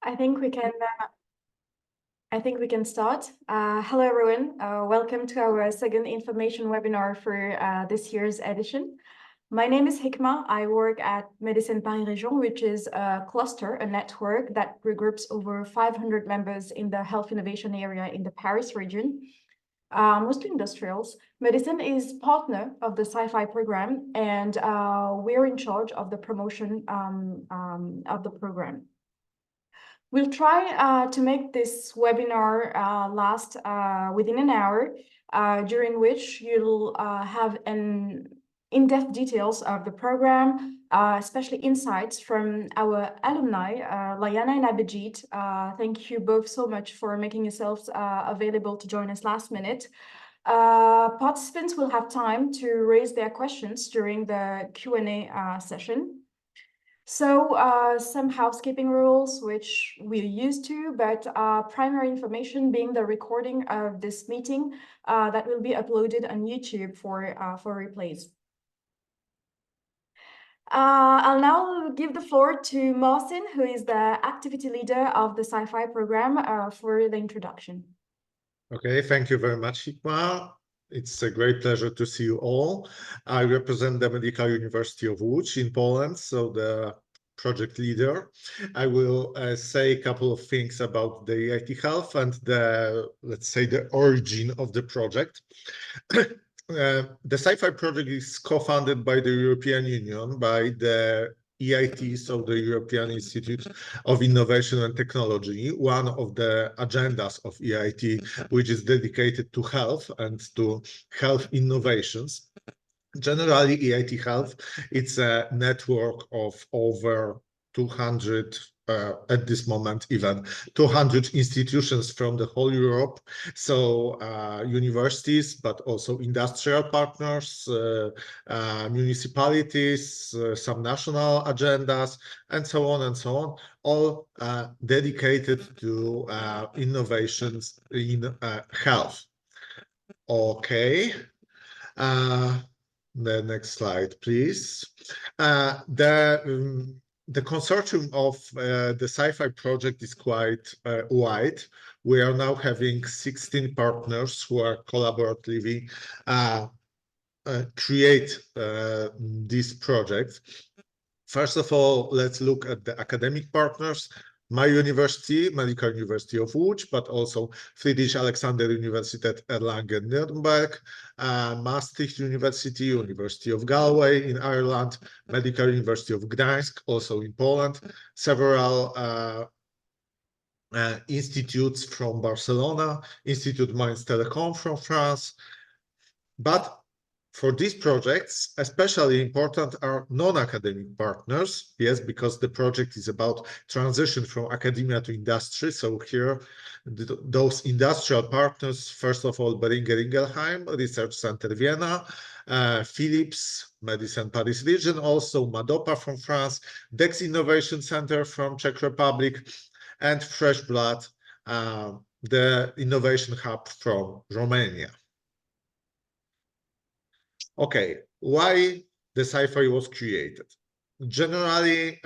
I think we can. I think we can start. Hello, everyone. Welcome to our second information webinar for this year's edition. My name is Hikma. I work at Medicine Paris Région, which is a cluster, a network that regroups over 500 members in the health innovation area in the Paris region, mostly industrials. Medicine is partner of the SCI program, and we're in charge of the promotion of the program. We'll try to make this webinar last within an hour, during which you'll have an in-depth details of the program, especially insights from our alumni, Layana and Abhijit. Thank you both so much for making yourselves available to join us last minute. Participants will have time to raise their questions during the Q&A session. So some housekeeping rules, which we're used to, but primary information being the recording of this meeting that will be uploaded on YouTube for replays. I'll now give the floor to Marcin, who is the activity leader of the SCI program, for the introduction. Okay, thank you very much, Hikma. It's a great pleasure to see you all. I represent the Medical University of Łódź in Poland, so the project leader. I will say a couple of things about the EIT Health and let's say, the origin of the project. The SCI project is co-funded by the European Union, by the EIT, so the European Institute of Innovation and Technology, one of the agendas of EIT, which is dedicated to health and to health innovations. Generally, EIT Health, it's a network of over 200, at this moment, even 200 institutions from the whole Europe. So universities, but also industrial partners, municipalities, some national agendas, and so on and so on, all dedicated to innovations in health. Okay. The next slide, please. The consortium of the SCI project is quite wide. We are now having 16 partners who are collaboratively create this project. First of all, let's look at the academic partners. My university, Medical University of Łódź, but also Friedrich Alexander Universität Erlangen-Nuremberg, Maastricht University, University of Galway in Ireland, Medical University of Gdańsk, also in Poland, several institutes from Barcelona, Institut Mainz Telecom from France. But for these projects, especially important are non-academic partners, yes, because the project is about transition from academia to industry. So here, those industrial partners, first of all, Boehringer Ingelheim Research Center Vienna, Philips, Medicine Paris region, also Madopa from France, Dex Innovation Center from Czech Republic, and Fresh Blood, the innovation hub from Romania. Okay, why the SCI was created? Generally,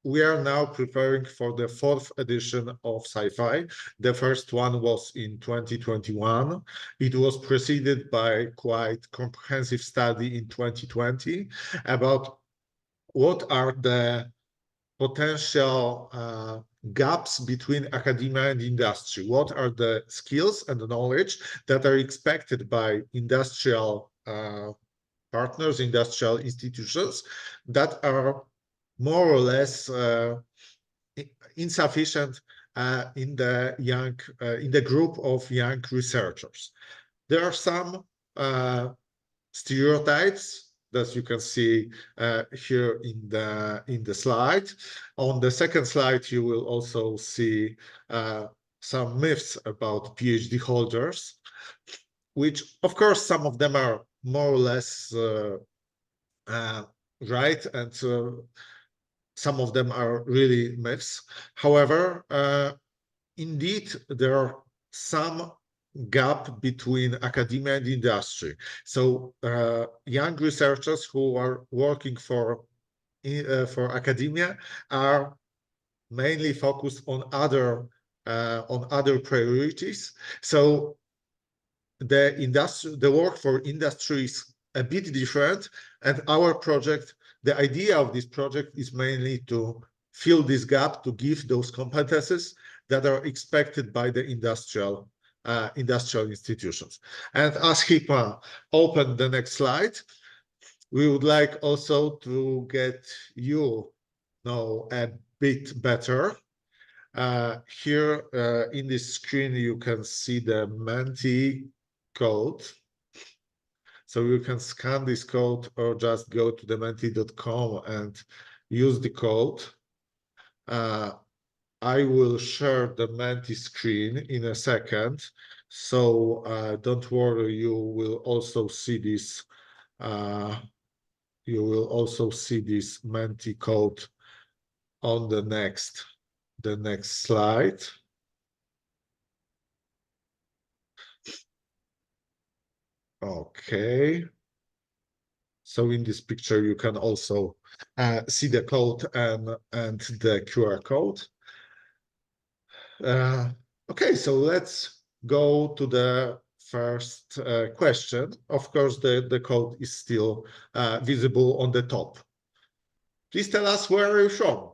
we are now preparing for the 4th edition of SCI. The first one was in 2021. It was preceded by quite comprehensive study in 2020 about what are the potential gaps between academia and industry. What are the skills and the knowledge that are expected by industrial partners, industrial institutions that are more or less insufficient in the group of young researchers. There are some stereotypes that you can see here in the slide. On the second slide, you will also see some myths about PhD holders, which, of course, some of them are more or less right, and some of them are really myths. However, indeed, there are some gap between academia and industry. So young researchers who are working for academia are mainly focused on other priorities. So the work for industry is a bit different, and our project, the idea of this project is mainly to fill this gap, to give those competences that are expected by the industrial institutions. And as Hikma opened the next slide, we would like also to get you know a bit better. Here in this screen, you can see the Menti code. So you can scan this code or just go to the menti.com and use the code. I will share the Menti screen in a second. So don't worry, you will also see this. You will also see this Menti code on the next slide. Okay. So in this picture, you can also see the code and the QR code. Okay, so let's go to the first question. Of course, the code is still visible on the top. Please tell us where are you from?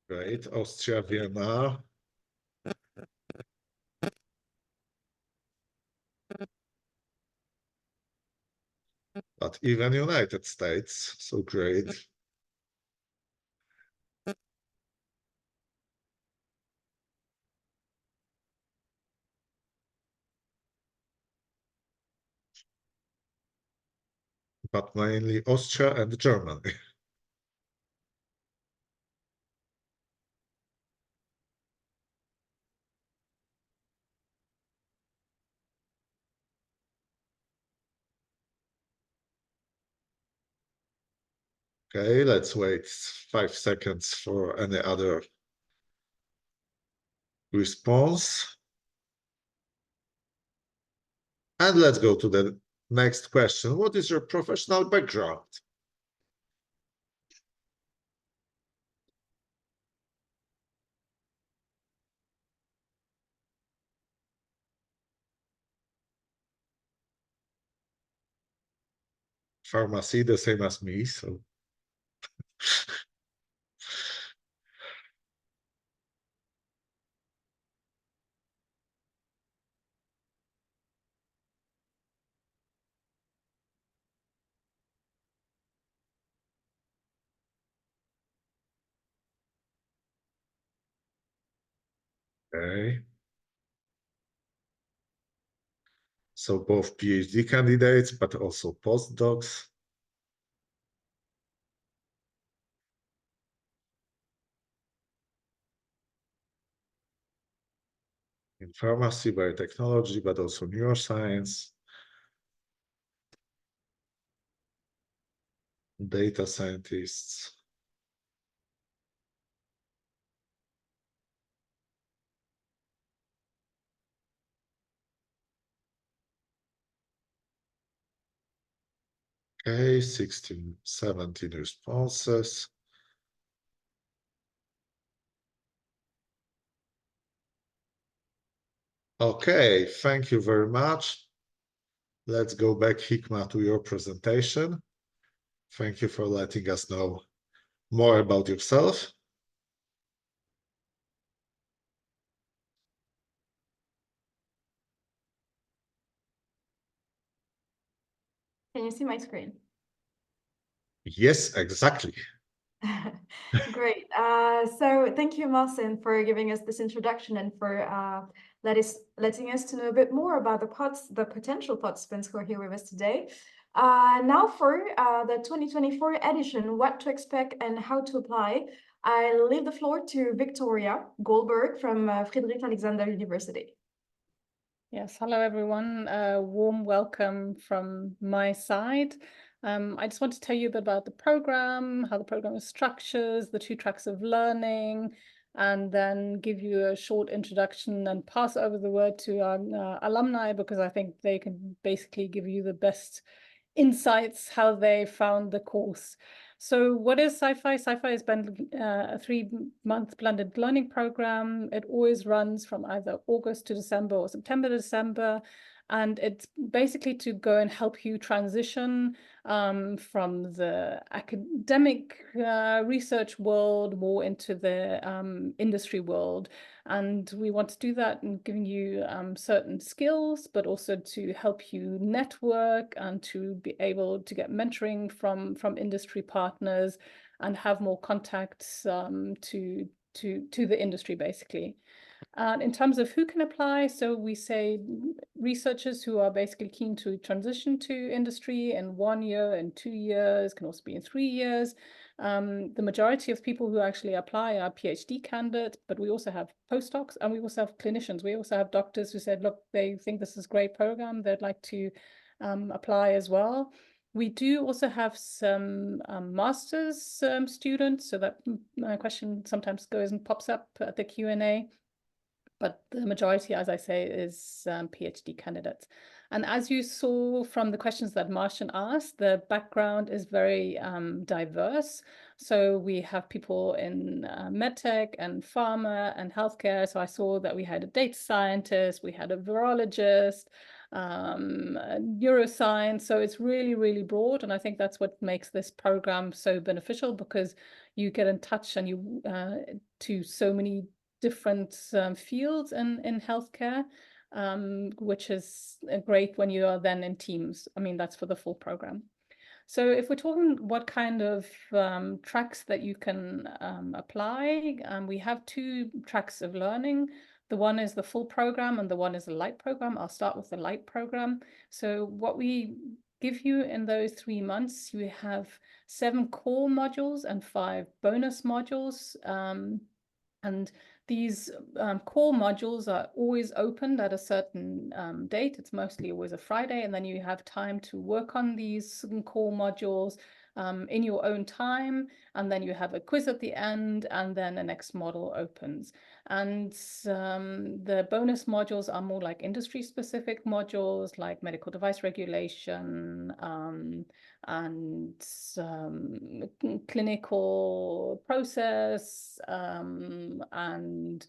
Great, Austria, Vienna. But even United States, so great. But mainly Austria and Germany. Okay, let's wait 5 seconds for any other response. And let's go to the next question. What is your professional background? Pharmacy, the same as me, so. Okay. So both PhD candidates, but also postdocs. In pharmacy, biotechnology, but also neuroscience, data scientists. Okay, 16, 17 responses. Okay, thank you very much. Let's go back, Hikma, to your presentation. Thank you for letting us know more about yourself. Can you see my screen? Yes, exactly. Great. So thank you, Marcin, for giving us this introduction and for letting us to know a bit more about the potential participants who are here with us today. Now for the 2024 edition, what to expect and how to apply, I leave the floor to Victoria Goldberg from Friedrich Alexander University. Yes, hello everyone. Warm welcome from my side. I just want to tell you a bit about the program, how the program is structured, the 2 tracks of learning, and then give you a short introduction and pass over the word to our alumni, because I think they can basically give you the best insights how they found the course. So what is SCI? SCI has been a 3-month blended learning program. It always runs from either August to December or September to December. And it's basically to go and help you transition from the academic research world more into the industry world. And we want to do that in giving you certain skills, but also to help you network and to be able to get mentoring from industry partners and have more contacts to the industry, basically. And in terms of who can apply, so we say researchers who are basically keen to transition to industry in 1 year, in 2 years, can also be in 3 years. The majority of people who actually apply are PhD candidates, but we also have postdocs and we also have clinicians. We also have doctors who said, look, they think this is a great program, they'd like to apply as well. We do also have some master's students, so that question sometimes goes and pops up at the Q&A. But the majority, as I say, is PhD candidates. And as you saw from the questions that Martian asked, the background is very diverse. So we have people in medtech and pharma and healthcare. So I saw that we had a data scientist, we had a virologist, neuroscience. So it's really, really broad. And I think that's what makes this program so beneficial, because you get in touch and you to so many different fields in healthcare, which is great when you are then in teams. I mean, that's for the full program. So if we're talking what kind of tracks that you can apply, we have 2 tracks of learning. The one is the full program and the one is the light program. I'll start with the light program. So what we give you in those 3 months, you have 7 core modules and 5 bonus modules. And these core modules are always opened at a certain date. It's mostly always a Friday, and then you have time to work on these core modules in your own time, and then you have a quiz at the end, and then the next model opens. And the bonus modules are more like industry-specific modules, like medical device regulation, and clinical process, and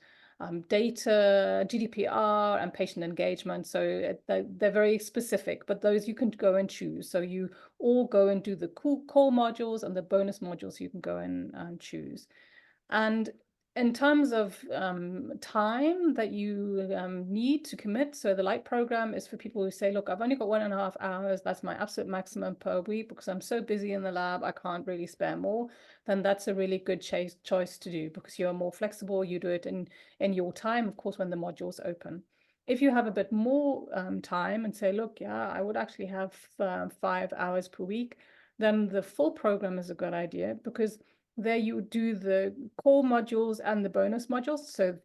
data, GDPR, and patient engagement. So they're very specific, but those you can go and choose. So you all go and do the core modules, and the bonus modules you can go and choose. And in terms of time that you need to commit, so the light program is for people who say, look, I've only got 1.5 hours. That's my absolute maximum per week because I'm so busy in the lab, I can't really spare more. Then that's a really good choice to do, because you're more flexible. You do it in your time, of course, when the modules open. If you have a bit more time and say, look, yeah, I would actually have 5 hours per week, then the full program is a good idea, because there you do the core modules and the bonus modules, so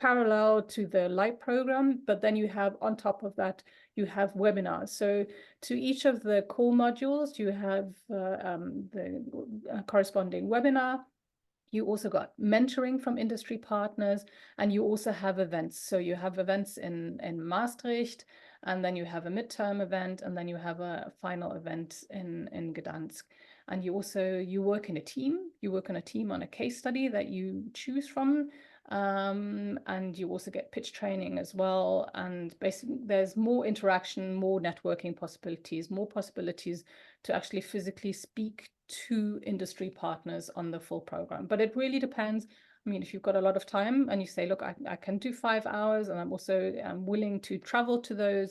parallel to the light program, but then you have on top of that, you have webinars. So to each of the core modules, you have the corresponding webinar. You also got mentoring from industry partners, and you also have events. So you have events in Maastricht, and then you have a midterm event, and then you have a final event in Gdansk. And you work in a team. You work on a team on a case study that you choose from. And you also get pitch training as well. And basically there's more interaction, more networking possibilities, more possibilities to actually physically speak to industry partners on the full program. But it really depends. I mean, if you've got a lot of time and you say, look, I can do 5 hours, and I'm also willing to travel to the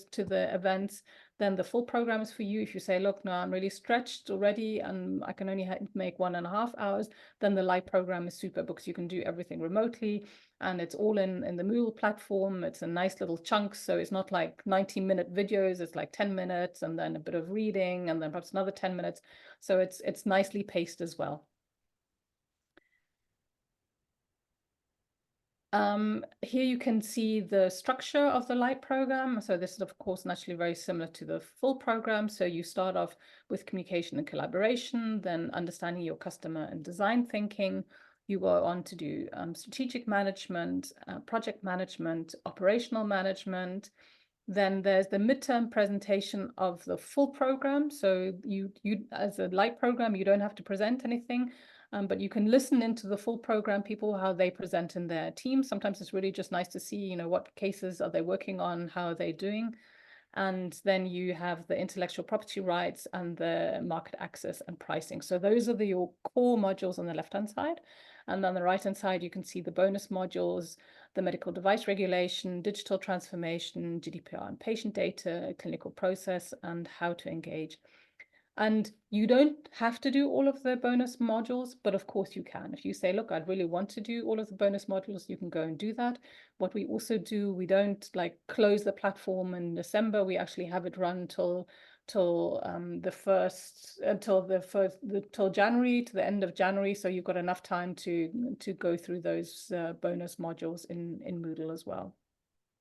events, then the full program is for you. If you say, look, no, I'm really stretched already and I can only make 1.5 hours, then the light program is super, because you can do everything remotely, and it's all in the Moodle platform. It's a nice little chunks. So it's not like 90-minute videos. It's like 10 minutes and then a bit of reading and then perhaps another 10 minutes. So it's nicely paced as well. Here you can see the structure of the light program. So this is, of course, naturally very similar to the full program. So you start off with communication and collaboration, then understanding your customer and design thinking. you go on to do strategic management, project management, operational management. Then there's the midterm presentation of the full program. So you as a light program, you don't have to present anything, but you can listen into the full program people, how they present in their team. Sometimes it's really just nice to see, you know, what cases are they working on, how are they doing. And then you have the intellectual property rights and the market access and pricing. So those are your core modules on the left-hand side. And on the right-hand side, you can see the bonus modules, the medical device regulation, digital transformation, GDPR and patient data, clinical process, and how to engage. And you don't have to do all of the bonus modules, but of course you can. If you say, look, I'd really want to do all of the bonus modules, you can go and do that. What we also do, we don't like close the platform in December. We actually have it run till January, to the end of January. So you've got enough time to go through those bonus modules in Moodle as well.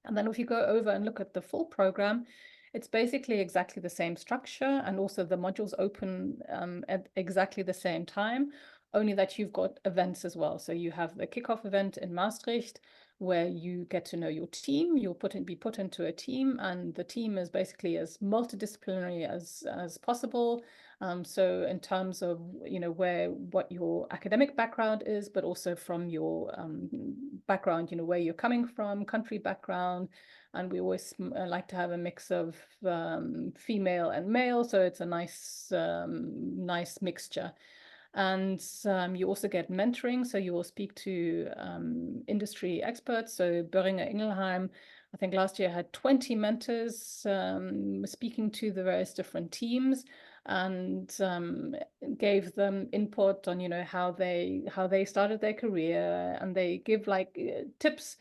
And then if you go over and look at the full program, it's basically exactly the same structure, and also the modules open at exactly the same time, only that you've got events as well. So you have the kickoff event in Maastricht, where you get to know your team. You'll be put into a team, and the team is basically as multidisciplinary as possible. So in terms of, you know, what your academic background is, but also from your background, you know, where you're coming from, country background. And we always like to have a mix of female and male, so it's a nice mixture. And you also get mentoring, so you will speak to industry experts. So Boehringer Ingelheim, I think last year had 20 mentors speaking to the various different teams, and gave them input on, you know, how they started their career, and they give like tips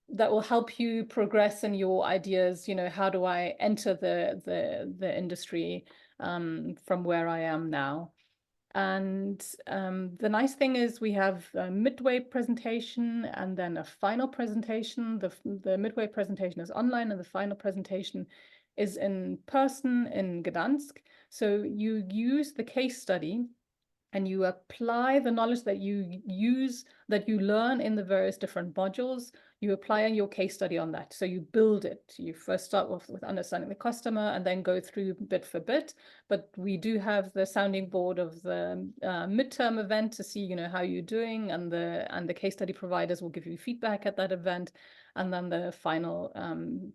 that will help you progress in your ideas. You know, how do I enter the industry from where I am now? And the nice thing is we have a midway presentation and then a final presentation. The midway presentation is online, and the final presentation is in person in Gdansk. So you use the case study and you apply the knowledge that you learn in the various different modules. You apply in your case study on that. So you build it. You first start with understanding the customer and then go through bit for bit. But we do have the sounding board of the midterm event to see, you know, how you're doing, and the case study providers will give you feedback at that event, and then the final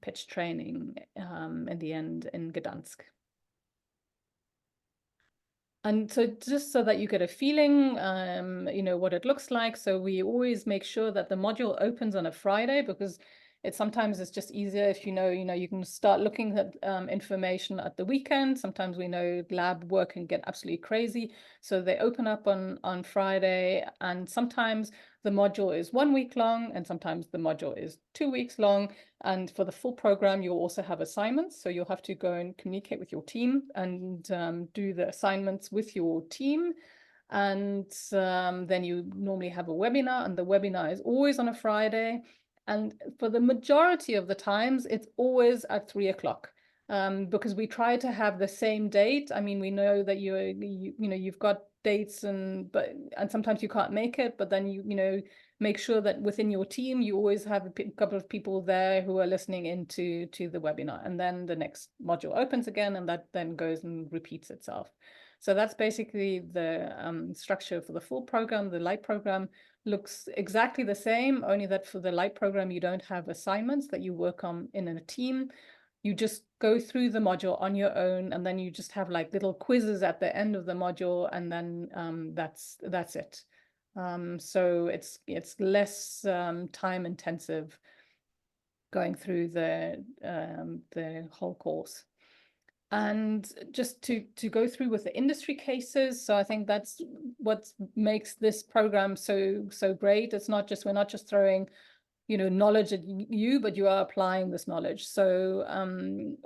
pitch training in the end in Gdansk. And so just so that you get a feeling, you know, what it looks like. So we always make sure that the module opens on a Friday, because sometimes it's just easier if you can start looking at information at the weekend. Sometimes we know lab work can get absolutely crazy. So they open up on Friday, and sometimes the module is 1 week long, and sometimes the module is 2 weeks long. And for the full program, you'll also have assignments. So you'll have to go and communicate with your team and do the assignments with your team. And then you normally have a webinar, and the webinar is always on a Friday. And for the majority of the times, it's always at 3 o'clock. Because we try to have the same date. I mean, we know that you've got dates, and sometimes you can't make it, but then you make sure that within your team you always have a couple of people there who are listening into the webinar, and then the next module opens again, and that then goes and repeats itself. So that's basically the structure for the full program. The light program looks exactly the same, only that for the light program you don't have assignments that you work on in a team. You just go through the module on your own, and then you just have like little quizzes at the end of the module, and then that's it. So it's less time intensive going through the whole course. And just to go through with the industry cases, so I think that's what makes this program so great. We're not just throwing knowledge at you, but you are applying this knowledge. So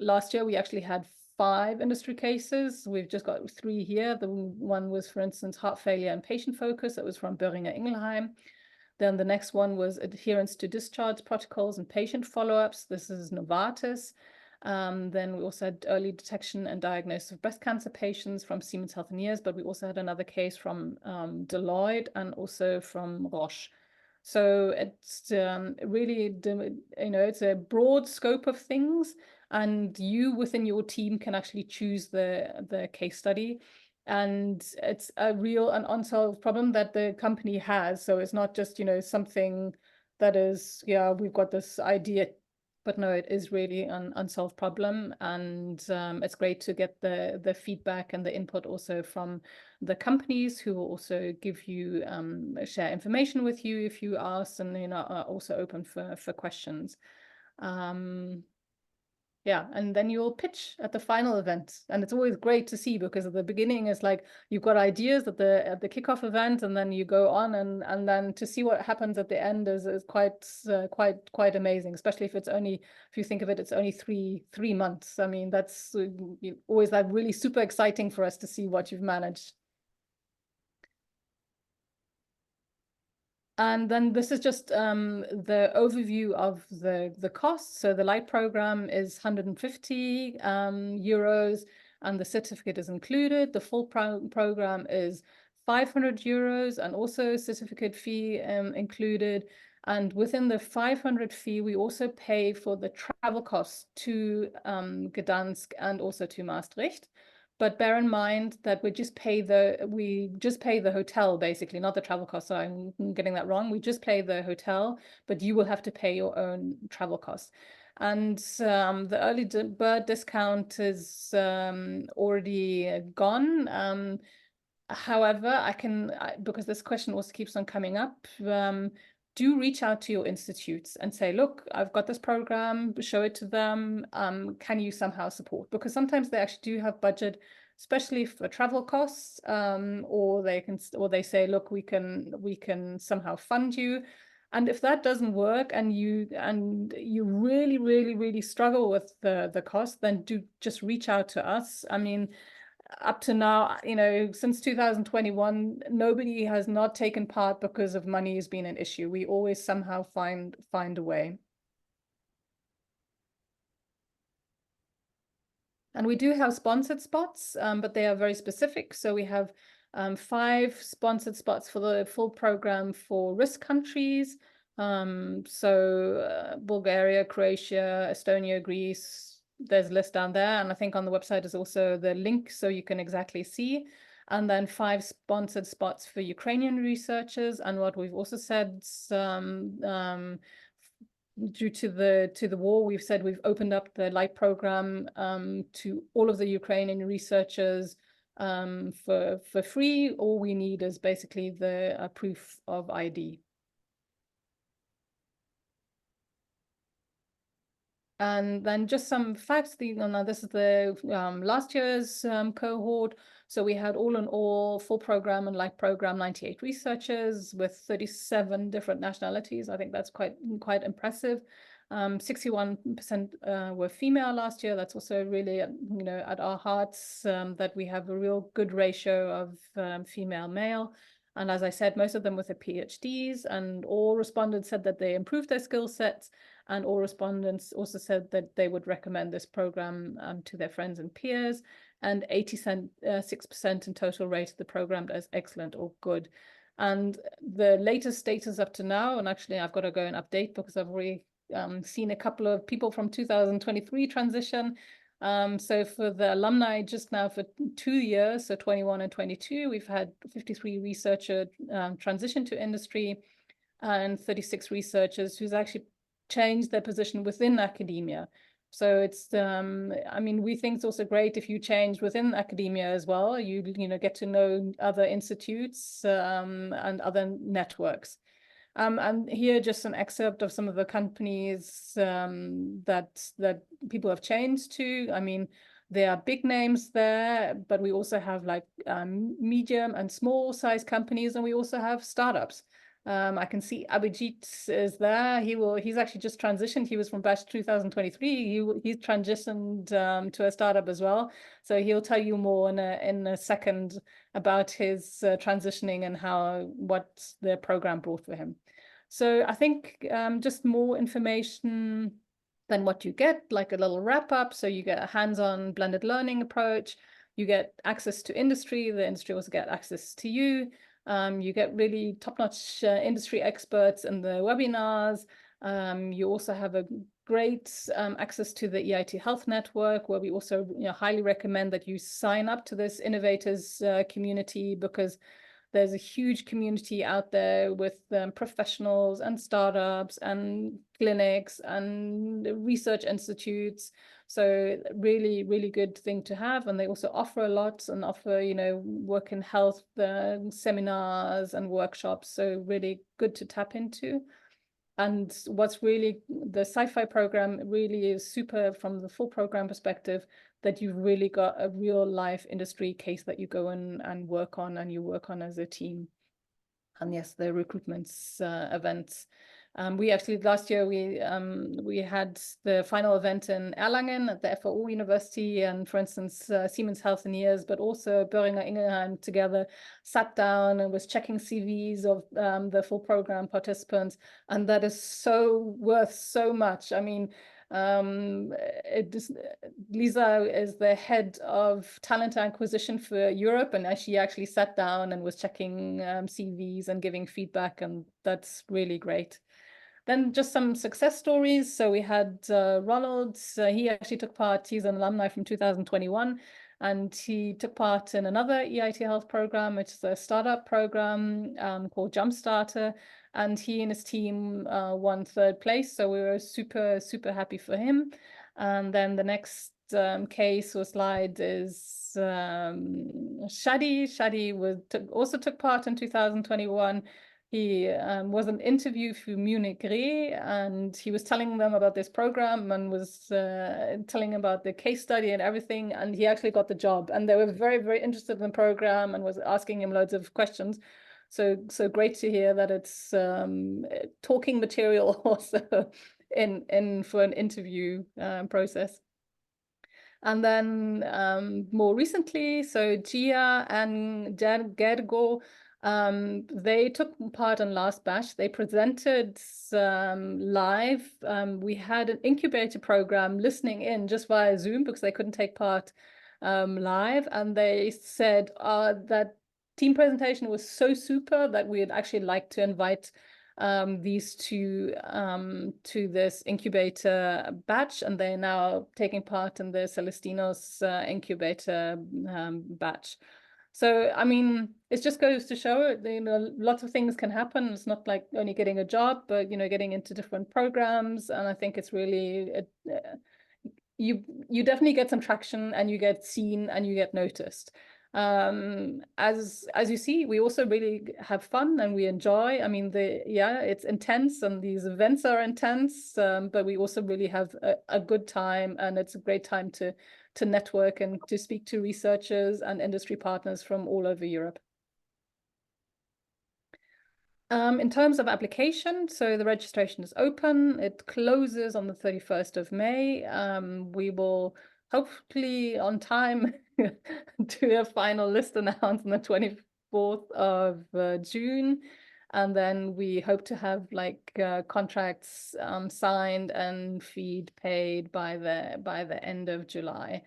last year we actually had 5 industry cases. We've just got 3 here. The one was, for instance, heart failure and patient focus. That was from Boehringer Ingelheim. Then the next one was adherence to discharge protocols and patient follow-ups. This is Novartis. Then we also had early detection and diagnosis of breast cancer patients from Siemens Healthineers, but we also had another case from Deloitte and also from Roche. So it's really, it's a broad scope of things, and you within your team can actually choose the case study. And it's a real and unsolved problem that the company has. So it's not just, something that is, yeah, we've got this idea, but no, it is really an unsolved problem. And it's great to get the feedback and the input also from the companies, who will also give you, share information with you if you ask, and are also open for questions. Yeah, and then you'll pitch at the final event, and it's always great to see, because at the beginning it's like you've got ideas at the kickoff event, and then you go on, and then to see what happens at the end is quite amazing, especially if you think of it, it's only three months. I mean, that's always like really super exciting for us to see what you've managed. And then this is just the overview of the cost. So the light program is 150 euros, and the certificate is included. The full program is 500 euros, and also certificate fee included. And within the 500 fee, we also pay for the travel costs to Gdansk and also to Maastricht. But bear in mind that we just pay the hotel, basically, not the travel costs. So I'm getting that wrong. We just pay the hotel, but you will have to pay your own travel costs. And the early bird discount is already gone. However, because this question also keeps on coming up, do reach out to your institutes and say, look, I've got this program, show it to them. Can you somehow support? Because sometimes they actually do have budget, especially for travel costs, or they say, look, we can somehow fund you. And if that doesn't work, and you really, really, really struggle with the cost, then do just reach out to us. I mean, up to now, since 2021, nobody has not taken part because of money has been an issue. We always somehow find a way. And we do have sponsored spots, but they are very specific. So we have 5 sponsored spots for the full program for risk countries. So Bulgaria, Croatia, Estonia, Greece. There's a list down there, and I think on the website is also the link, so you can exactly see. And then 5 sponsored spots for Ukrainian researchers. And what we've also said, due to the war, we've said we've opened up the light program to all of the Ukrainian researchers for free. All we need is basically the proof of ID. And then just some facts. Now this is the last year's cohort. So we had all in all, full program and light program, 98 researchers with 37 different nationalities. I think that's quite impressive. 61% were female last year. That's also really, at our hearts, that we have a real good ratio of female male. And as I said, most of them with their PhDs, and all respondents said that they improved their skill sets. And all respondents also said that they would recommend this program to their friends and peers. And 86% in total rated the program as excellent or good. And the latest status up to now, and actually I've got to go and update because I've already seen a couple of people from 2023 transition. So for the alumni just now for 2 years, so 21 and 22, we've had 53 researchers transition to industry, and 36 researchers who's actually changed their position within academia. So it's, I mean, we think it's also great if you change within academia as well. You get to know other institutes and other networks. And here just an excerpt of some of the companies that people have changed to. I mean, there are big names there, but we also have like medium and small size companies, and we also have startups. I can see Abhijit is there. He's actually just transitioned. He was from batch 2023. He's transitioned to a startup as well. So he'll tell you more in a second about his transitioning and what the program brought for him. So I think just more information then what you get, like a little wrap up. So you get a hands-on blended learning approach. You get access to industry. The industry also get access to you. You get really top-notch industry experts in the webinars. You also have a great access to the EIT Health Network, where we also highly recommend that you sign up to this innovators community, because there's a huge community out there with professionals and startups and clinics and research institutes. So really, really good thing to have. And they also offer a lot and offer, work in health seminars and workshops. So really good to tap into. And what's really, the sci-fi program really is super from the full program perspective, that you've really got a real life industry case that you go in and work on, and you work on as a team. And yes, the recruitments events. We actually, last year, we had the final event in Erlangen at the FAU University, and for instance, Siemens Healthineers, but also Boehringer Ingelheim together sat down and was checking CVs of the full program participants. And that is so worth so much. I mean, Lisa is the head of talent acquisition for Europe, and she actually sat down and was checking CVs and giving feedback, and that's really great. Then just some success stories. So we had Ronald, he actually took part, he's an alumni from 2021, and he took part in another EIT Health program, which is a startup program called Jumpstarter. And he and his team won 3rd place. So we were super, super happy for him. And then the next case or slide is Shadi. Shadi also took part in 2021. He was an interview for Munich Re, and he was telling them about this program and was telling about the case study and everything, and he actually got the job. And they were very, very interested in the program and was asking him loads of questions. So great to hear that it's talking material also in for an interview process. And then more recently, so Gia and Gergo, they took part in last batch. They presented live. We had an incubator program listening in just via Zoom because they couldn't take part live. And they said that team presentation was so super that we'd actually like to invite these two to this incubator batch, and they're now taking part in the Celestinos incubator batch. So, I mean, it just goes to show, lots of things can happen. It's not like only getting a job, but, getting into different programs. And I think it's really, you definitely get some traction, and you get seen, and you get noticed. As you see, we also really have fun and we enjoy. I mean, it's intense and these events are intense, but we also really have a good time, and it's a great time to network and to speak to researchers and industry partners from all over Europe. In terms of application, so the registration is open. It closes on the 31st of May. We will hopefully on time do a final list announced on the 24th of June. And then we hope to have contracts signed and feed paid by the end of July.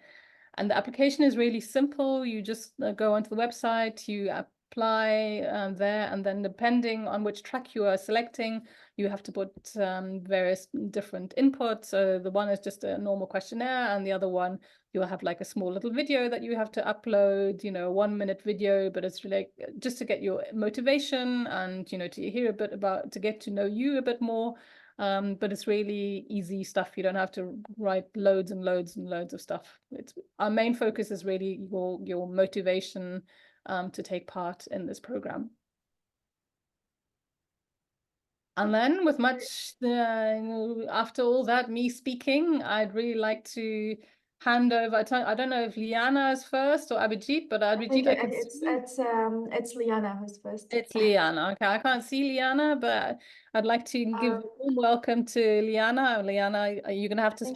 And the application is really simple. You just go onto the website, you apply there, and then depending on which track you are selecting, you have to put various different inputs. So the one is just a normal questionnaire, and the other one, you'll have like a small little video that you have to upload, a 1-minute video, but it's really just to get your motivation and, to hear a bit about, to get to know you a bit more. But it's really easy stuff. You don't have to write loads and loads and loads of stuff. Our main focus is really your motivation to take part in this program. And then with much, after all that, me speaking, I'd really like to hand over. I don't know if Liana is first or Abhijit, but Abhijit, I can see. It's Liana who's first. It's Liana. Okay, I can't see Liana, but I'd like to give a warm welcome to Liana. Liana, you're gonna have to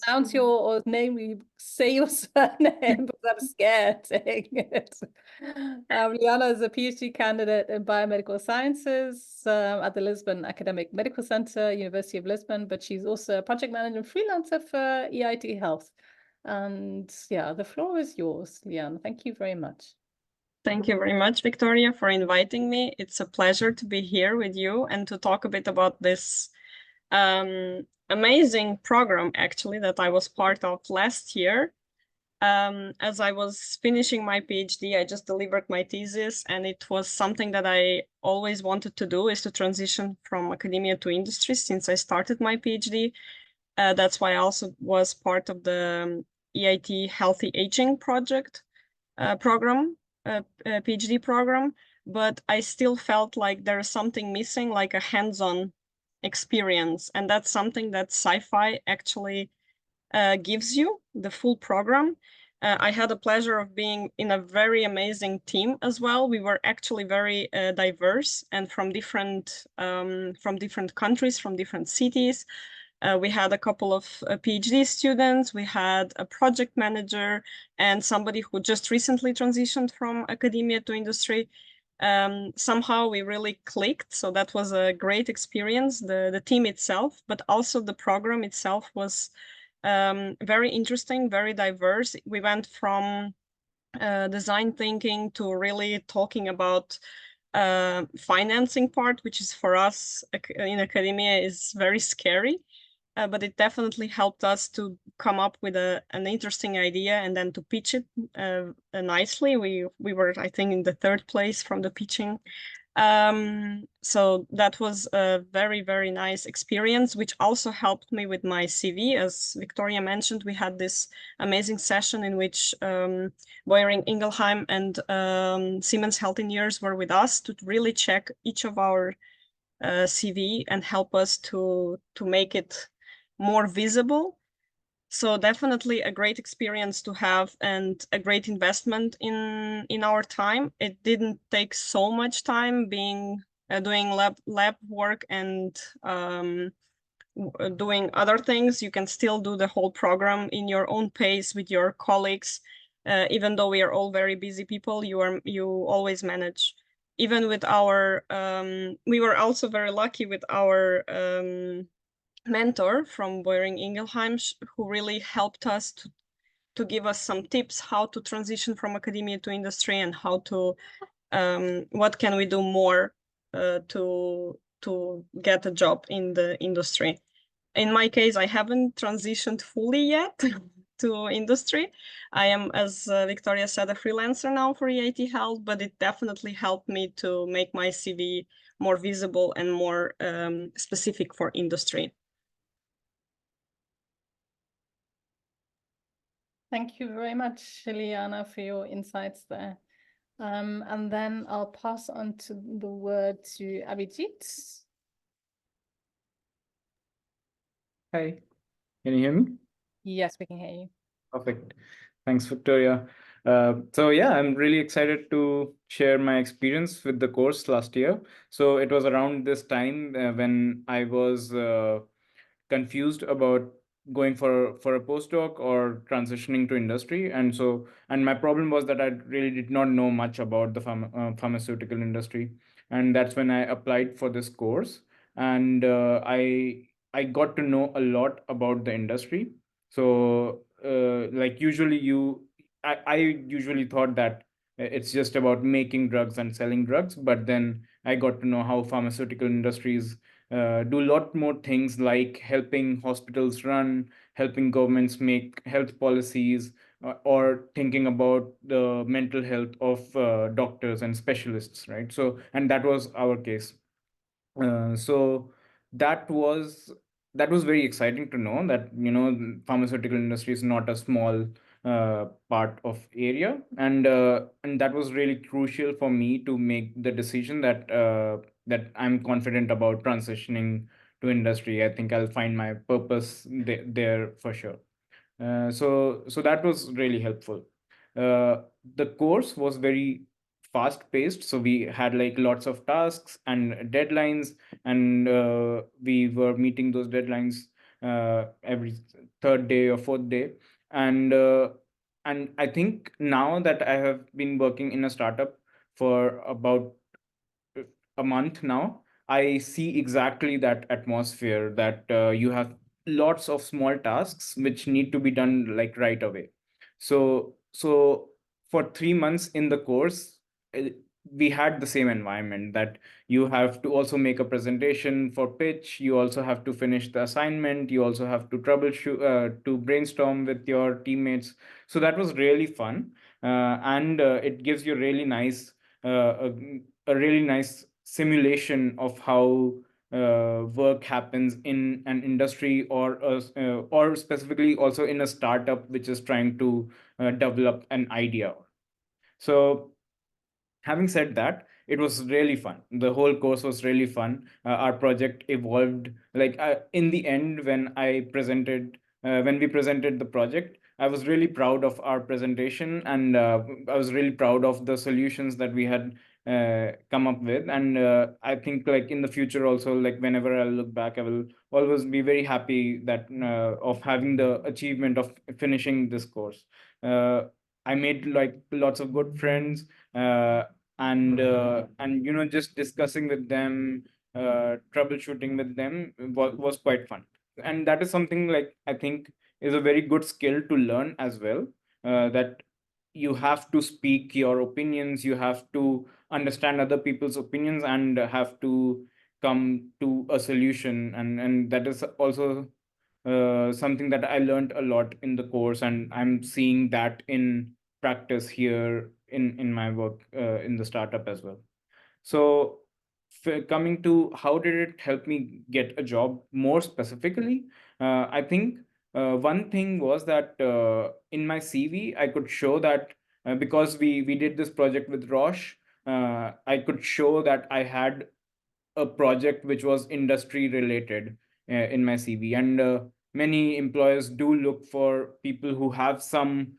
pronounce your name. You say your surname because I'm scared saying it. Liana is a PhD candidate in biomedical sciences at the Lisbon Academic Medical Center, University of Lisbon, but she's also a project manager and freelancer for EIT Health. And yeah, the floor is yours, Liana. Thank you very much. Thank you very much, Victoria, for inviting me. It's a pleasure to be here with you and to talk a bit about this amazing program, actually, that I was part of last year. As I was finishing my PhD, I just delivered my thesis, and it was something that I always wanted to do, is to transition from academia to industry since I started my PhD. That's why I also was part of the EIT Healthy Aging project program. PhD program, but I still felt like there is something missing, like a hands-on experience. And that's something that SciFi actually gives you, the full program. I had the pleasure of being in a very amazing team as well. We were actually very diverse and from different countries, from different cities. We had a couple of PhD students, we had a project manager, and somebody who just recently transitioned from academia to industry. Somehow we really clicked, so that was a great experience, the team itself, but also the program itself was very interesting, very diverse. We went from design thinking to really talking about financing part, which is for us in academia is very scary. But it definitely helped us to come up with an interesting idea and then to pitch it nicely. We were, I think, in the third place from the pitching. So that was a very, very nice experience, which also helped me with my CV. As Victoria mentioned, we had this amazing session in which Boehringer Ingelheim and Siemens Healthineers were with us to really check each of our CV and help us to make it more visible. So definitely a great experience to have and a great investment in our time. It didn't take so much time being doing lab work and doing other things. You can still do the whole program in your own pace with your colleagues. Even though we are all very busy people, you always manage. Even with our, we were also very lucky with our mentor from Boehringer Ingelheim, who really helped us to give us some tips how to transition from academia to industry and how to what can we do more to get a job in the industry. In my case, I haven't transitioned fully yet to industry. I am, as Victoria said, a freelancer now for EIT Health, but it definitely helped me to make my CV more visible and more specific for industry. Thank you very much, Liana, for your insights there. And then I'll pass on to the word to Abhijit. Hi, can you hear me? Yes, we can hear you. Perfect. Thanks, Victoria. So yeah, I'm really excited to share my experience with the course last year. So it was around this time when I was confused about going for a postdoc or transitioning to industry, and my problem was that I really did not know much about the pharmaceutical industry, and that's when I applied for this course, and I got to know a lot about the industry. So like I usually thought that it's just about making drugs and selling drugs, but then I got to know how pharmaceutical industries do a lot more things like helping hospitals run, helping governments make health policies, or thinking about the mental health of doctors and specialists, right? So, and that was our case. So that was very exciting to know that, the pharmaceutical industry is not a small part of area, and that was really crucial for me to make the decision that I'm confident about transitioning to industry. I think I'll find my purpose there for sure. So that was really helpful. The course was very fast paced, so we had like lots of tasks and deadlines, and we were meeting those deadlines every third day or fourth day. And I think now that I have been working in a startup for about a month now, I see exactly that atmosphere, that you have lots of small tasks which need to be done like right away. So for 3 months in the course, uh, we had the same environment, that you have to also make a presentation for pitch, you also have to finish the assignment, you also have to troubleshoot, to brainstorm with your teammates. So that was really fun, and it gives you really nice a really nice simulation of how work happens in an industry, or specifically also in a startup which is trying to develop an idea. So having said that, it was really fun. The whole course was really fun. Our project evolved, like in the end, when we presented the project, I was really proud of our presentation, and I was really proud of the solutions that we had come up with. And I think like in the future also, like whenever I look back, I will always be very happy that of having the achievement of finishing this course. I made like lots of good friends, uh, and just discussing with them, troubleshooting with them was quite fun. And that is something like I think is a very good skill to learn as well, that you have to speak your opinions, you have to understand other people's opinions, and have to come to a solution. And that is also something that I learned a lot in the course, and I'm seeing that in practice here in my work in the startup as well. So coming to how did it help me get a job more specifically, I think one thing was that in my CV I could show that because we did this project with Roche, I could show that I had a project which was industry related in my CV. And many employers do look for people who have some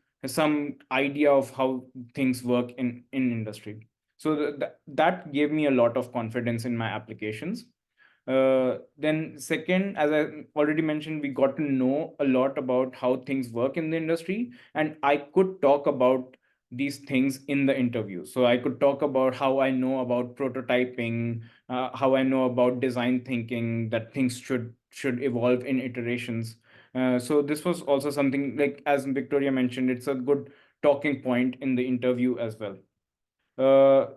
idea of how things work in industry. So that gave me a lot of confidence in my applications. Then second, as I already mentioned, we got to know a lot about how things work in the industry, and I could talk about these things in the interview. So I could talk about how I know about prototyping, how I know about design thinking, that things should evolve in iterations. So this was also something, like as Victoria mentioned, it's a good talking point in the interview as well.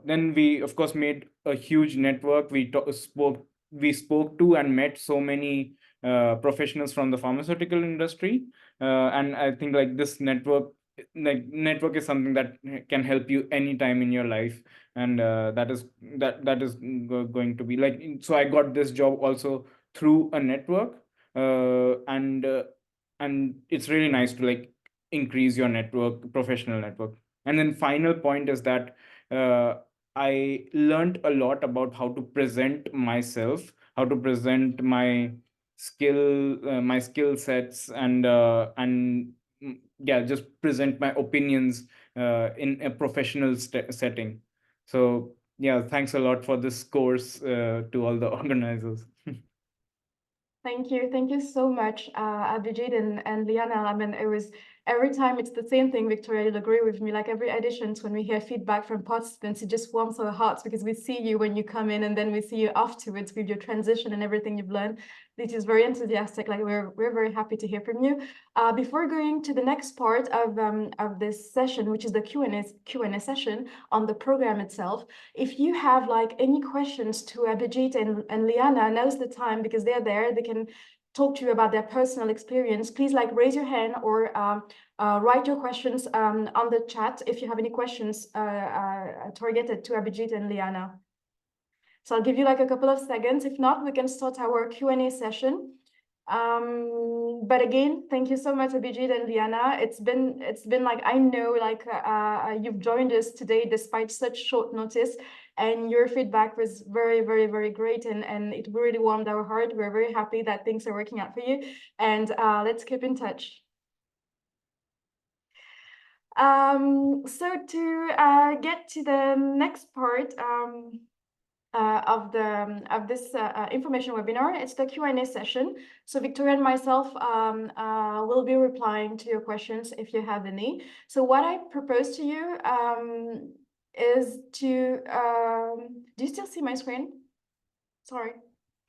Then we of course made a huge network. We spoke to and met so many professionals from the pharmaceutical industry, and I think like this network is something that can help you anytime in your life. And that is going to be like, so I got this job also through a network, and it's really nice to like increase your network, professional network. And then final point is that uh, I learned a lot about how to present myself, how to present my skill sets, and yeah, just present my opinions in a professional setting. So yeah, thanks a lot for this course to all the organizers. Thank you so much, Abhijit and Liana. I mean, it was every time it's the same thing, Victoria, you'll agree with me. Like every editions, when we hear feedback from participants, it just warms our hearts because we see you when you come in, and then we see you afterwards with your transition and everything you've learned. It is very enthusiastic. Like we're very happy to hear from you. Before going to the next part of this session, which is the Q&A session on the program itself, if you have like any questions to Abhijit and Liana, now's the time because they're there. They can talk to you about their personal experience. Please like raise your hand or write your questions on the chat if you have any questions targeted to Abhijit and Liana. So I'll give you like a couple of seconds. If not, we can start our Q&A session. But again, thank you so much, Abhijit and Liana. It's been like, I know like you've joined us today despite such short notice, and your feedback was very, very, very great, and it really warmed our heart. We're very happy that things are working out for you, and let's keep in touch. So to get to the next part of this information webinar, it's the Q&A session. So Victoria and myself will be replying to your questions if you have any. So what I propose to you is to do you still see my screen? Sorry,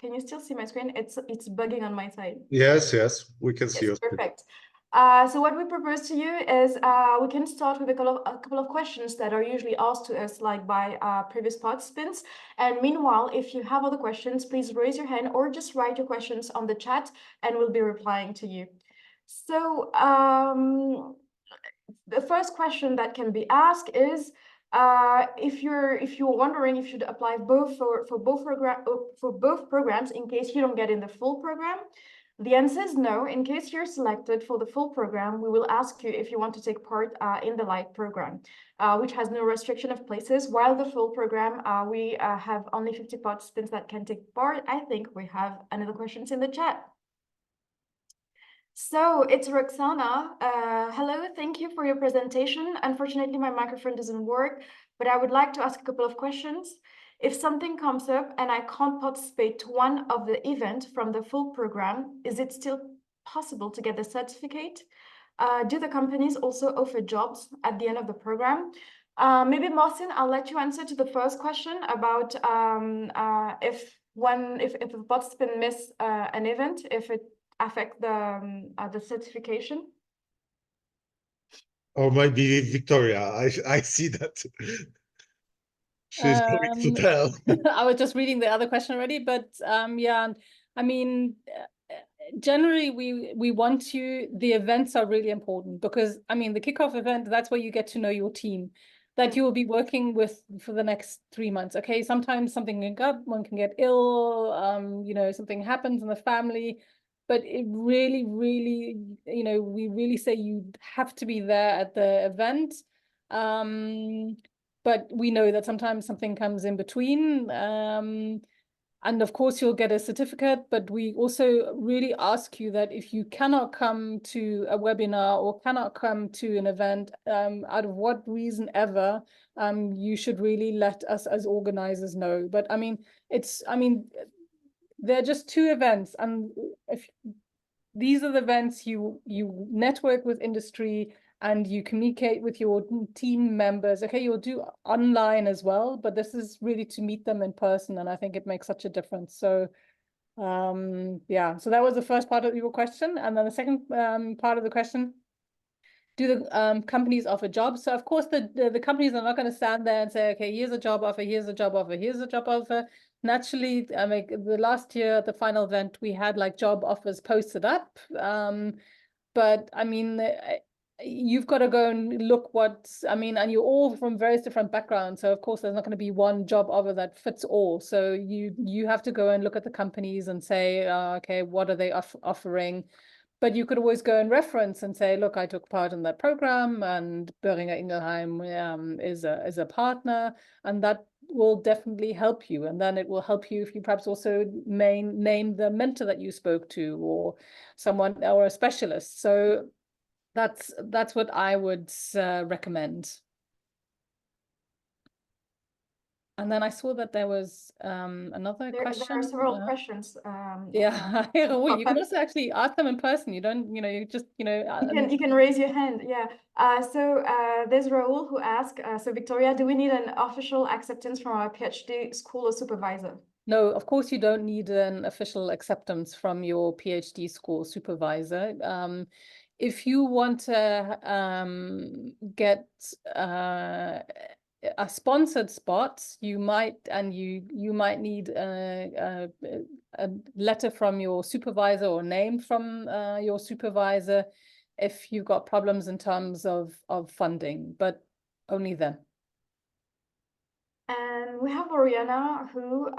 can you still see my screen? It's bugging on my side. Yes, we can see Yes, you. perfect. So what we propose to you is we can start with a couple of questions that are usually asked to us, like by previous participants. And meanwhile, if you have other questions, please raise your hand or just write your questions on the chat, and we'll be replying to you. So the first question that can be asked is, if you're wondering if you should apply for both programs in case you don't get in the full program. The answer is no. In case you're selected for the full program, we will ask you if you want to take part in the light program, which has no restriction of places, while the full program, we have only 50 participants that can take part. I think we have another questions in the chat. So it's Roxana. Hello, thank you for your presentation. Unfortunately, my microphone doesn't work, but I would like to ask a couple of questions. If something comes up and I can't participate to one of the event from the full program, is it still possible to get the certificate? Do the companies also offer jobs at the end of the program? Maybe Martin, I'll let you answer to the first question about if a participant miss an event, if it affect the certification. Or maybe Victoria, I see that she's going to tell. I was just reading the other question already, but yeah, I mean, generally we want you, the events are really important because I mean the kickoff event, that's where you get to know your team that you will be working with for the next 3 months. Okay, sometimes something can go, one can get ill, you know, something happens in the family, but it really, you know, we really say you have to be there at the event. But we know that sometimes something comes in between. And of course, you'll get a certificate, but we also really ask you that if you cannot come to a webinar or cannot come to an event, out of what reason ever, you should really let us as organizers know. But I mean, they're just 2 events, and if these are the events you network with industry and you communicate with your team members. Okay, you'll do online as well, but this is really to meet them in person, and I think it makes such a difference. So yeah, so that was the first part of your question. And then the second part of the question, do the companies offer jobs? So of course the companies are not going to stand there and say, okay, here's a job offer, here's a job offer, here's a job offer. Naturally, I mean, the last year, the final event, we had like job offers posted up. But I mean, you've got to go and look I mean, and you're all from various different backgrounds. So of course, there's not going to be one job offer that fits all. So you have to go and look at the companies and say, okay, what are they offering? But you could always go and reference and say, look, I took part in that program, and Boehringer Ingelheim is a partner, and that will definitely help you. And then it will help you if you perhaps also name the mentor that you spoke to, or someone, or a specialist. So that's what I would recommend. And then I saw that there was another question. There are several questions. Yeah, well, you can also actually ask them in person. You don't, you know, you just, you know. You can raise your hand. Yeah. So there's Raul who asked, so Victoria, do we need an official acceptance from our PhD school or supervisor? No, of course you don't need an official acceptance from your PhD school supervisor. If you want to get a sponsored spot, you might need a letter from your supervisor or name from your supervisor if you've got problems in terms of funding, but only then. And we have Oriana who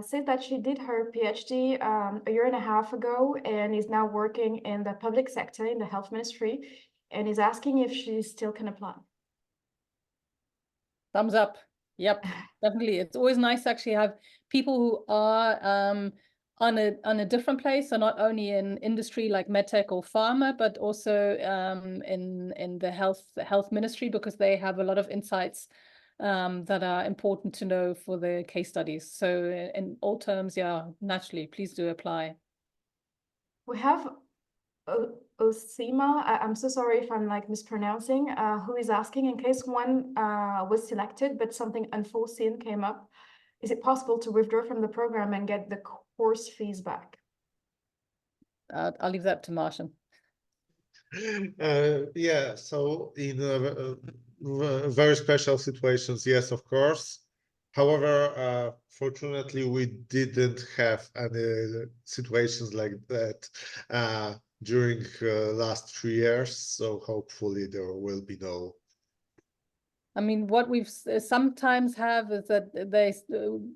said that she did her PhD a year and a half ago and is now working in the public sector in the health ministry, and is asking if she still can apply. Thumbs up. Yep, definitely. It's always nice to actually have people who are on a different place, so not only in industry like medtech or pharma, but also in the health ministry, because they have a lot of insights that are important to know for the case studies. So in all terms, yeah, naturally, please do apply. We have Osima, I'm so sorry if I'm like mispronouncing, who is asking, in case one was selected but something unforeseen came up, is it possible to withdraw from the program and get the course fees back? I'll leave that to Martin. Yeah, so in very special situations, yes, of course. However, fortunately, we didn't have any situations like that during last 3 years. So hopefully there will be no. I mean, what we've sometimes have is that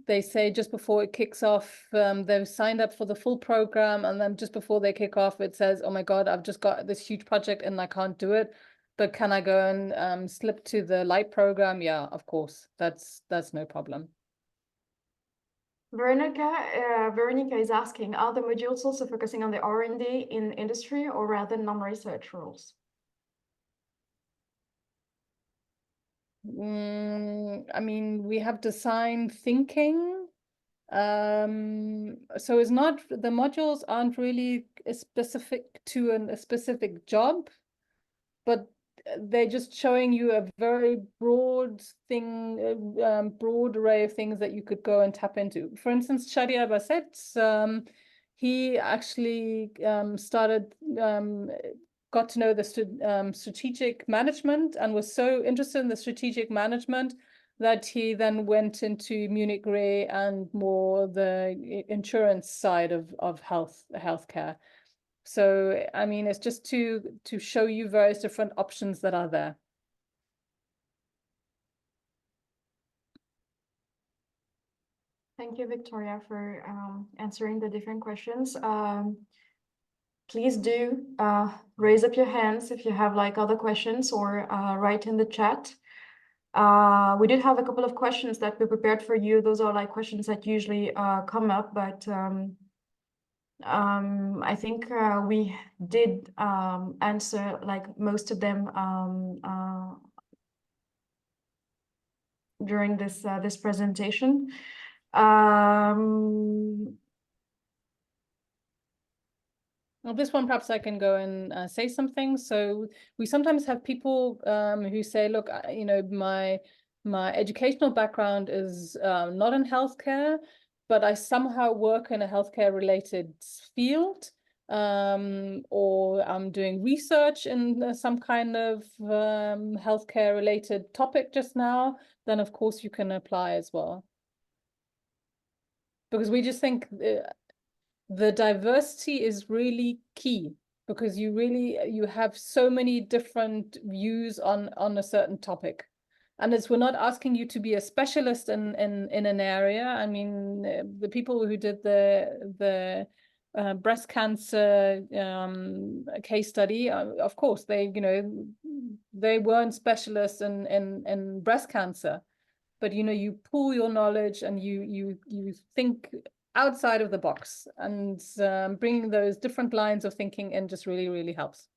they say just before it kicks off, they've signed up for the full program, and then just before they kick off, it says, "Oh my God, I've just got this huge project and I can't do it, but can I go and slip to the light program?" Yeah, of course, that's no problem. Veronica is asking, are the modules also focusing on the R&D in industry or rather non-research roles? I mean, we have design thinking. So it's not, the modules aren't really specific to a specific job, but they're just showing you a very broad thing, broad array of things that you could go and tap into. For instance, Shadia Basset, he actually got to know the strategic management and was so interested in the strategic management that he then went into Munich Re and more the insurance side of healthcare. So, I mean, it's just to show you various different options that are there. Thank you, Victoria, for answering the different questions. Please do raise up your hands if you have like other questions, or write in the chat. We did have a couple of questions that we prepared for you. Those are like questions that usually come up, but I think we did answer like most of them during this this presentation. Well, this one, perhaps I can go and say something. So we sometimes have people who say, look, you know, my educational background is not in healthcare, but I somehow work in a healthcare related field, or I'm doing research in some kind of healthcare related topic just now, then of course you can apply as well. Because we just think the diversity is really key, because you have so many different views on a certain topic. And we're not asking you to be a specialist in an area. I mean, the people who did the breast cancer case study, of course, they weren't specialists in breast cancer, but you pool your knowledge and you think outside of the box, and bringing those different lines of thinking in just really helps.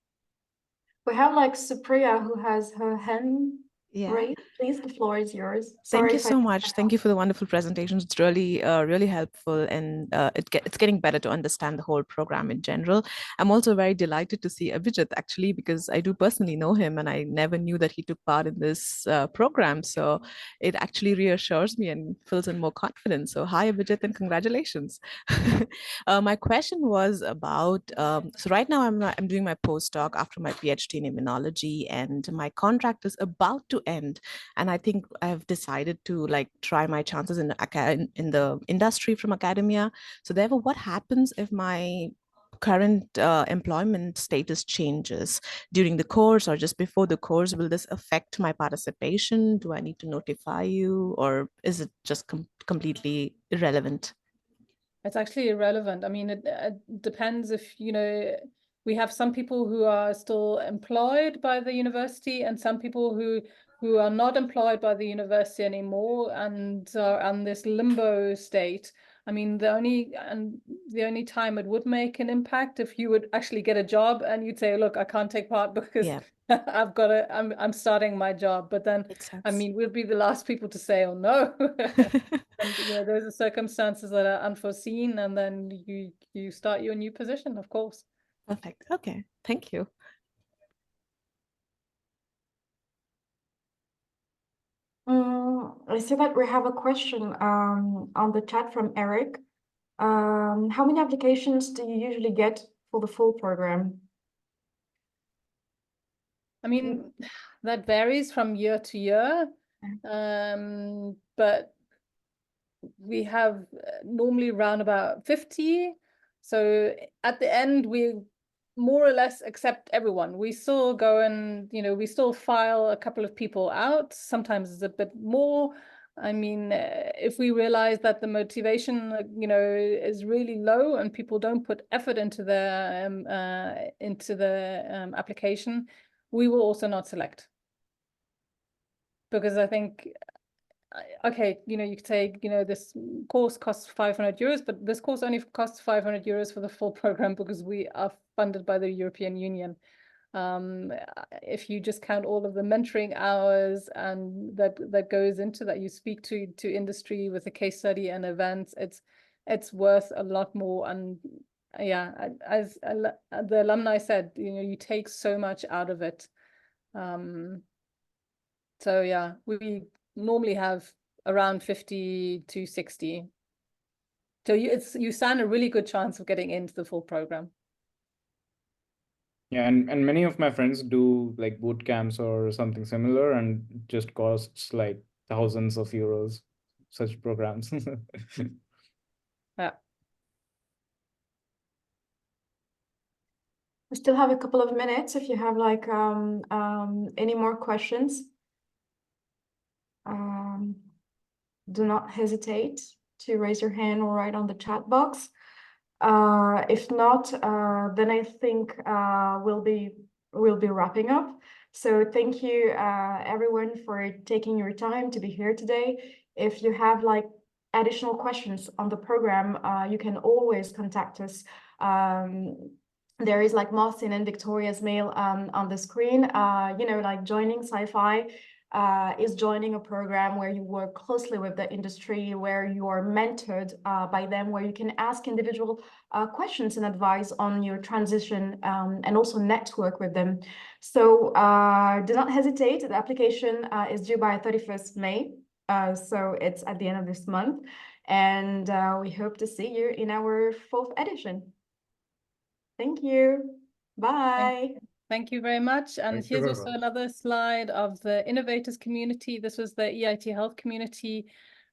We have like Supriya who has her hand raised. Please, the floor is yours. Thank you so much. Thank you for the wonderful presentation. It's really, really helpful, and it's getting better to understand the whole program in general. I'm also very delighted to see Abhijit, actually, because I do personally know him, and I never knew that he took part in this program. So it actually reassures me and fills in more confidence. So hi, Abhijit, and congratulations. My question was about, so right now I'm doing my postdoc after my PhD in immunology, and my contract is about to end. And I think I've decided to like try my chances in the industry from academia. So therefore, what happens if my current employment status changes during the course or just before the course? Will this affect my participation? Do I need to notify you, or is it just completely irrelevant? It's actually irrelevant. I mean, it depends if, we have some people who are still employed by the university, and some people who are not employed by the university anymore and are on this limbo state. I mean, the only time it would make an impact if you would actually get a job and you'd say, look, I can't take part because Yeah. I'm starting my job. But then, Makes sense. I mean, we'll be the last people to say, oh no. And those are circumstances that are unforeseen, and then you start your new position, of course. Perfect. Okay. Thank you. I see that we have a question on the chat from Eric. How many applications do you usually get for the full program? I mean, that varies from year to year, but we have normally around about 50. So at the end, we more or less accept everyone. We still go and, we still file a couple of people out. Sometimes it's a bit more. I mean, if we realize that the motivation, is really low and people don't put effort into the application, we will also not select. Because I think, okay, you could say, this course costs 500 euros, but this course only costs 500 euros for the full program because we are funded by the European Union. If you just count all of the mentoring hours and that goes into that, you speak to industry with a case study and events, it's worth a lot more. And yeah, as the alumni said, you take so much out of it. So yeah, we normally have around 50 to 60. So you stand a really good chance of getting into the full program. Yeah, and many of my friends do like boot camps or something similar, and just costs like thousands of euros, such programs. Yeah. We still have a couple of minutes if you have like any more questions. Do not hesitate to raise your hand or write on the chat box. If not, then I think we'll be wrapping up. So thank you everyone for taking your time to be here today. If you have like additional questions on the program, you can always contact us. There is like Martin and Victoria's mail on the screen. Like joining SciFi is joining a program where you work closely with the industry, where you are mentored by them, where you can ask individual questions and advice on your transition, and also network with them. So do not hesitate. The application is due by 31st May. So it's at the end of this month. And we hope to see you in our 4th edition. Thank you. Bye. Thank you very much. And Thank you here's very also much. another slide of the innovators community. This was the EIT health community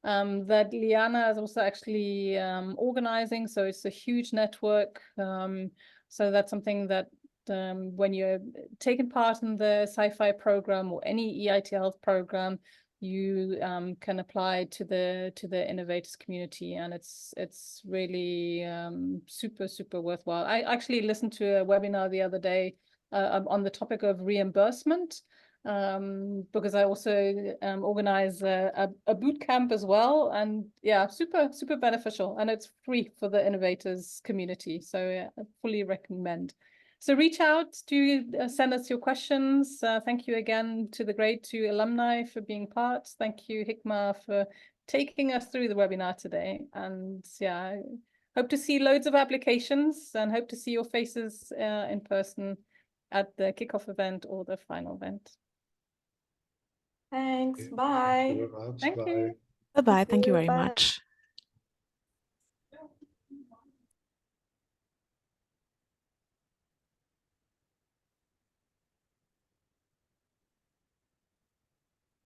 that Liana is also actually organizing. So it's a huge network. So that's something that when you're taking part in the SciFi program or any EIT health program, you can apply to the innovators community, and it's really super worthwhile. I actually listened to a webinar the other day on the topic of reimbursement, because I also organize a boot camp as well, and yeah, super beneficial, and it's free for the innovators community. So yeah, I fully recommend. So reach out to send us your questions. Thank you again to the grade 2 alumni for being part. Thank you, Hikma, for taking us through the webinar today. And yeah, I hope to see loads of applications and hope to see your faces in person at the kickoff event or the final event. Thanks. Thank Bye. you very much. Thank Bye. you. Bye-bye. Thank you very Bye. much.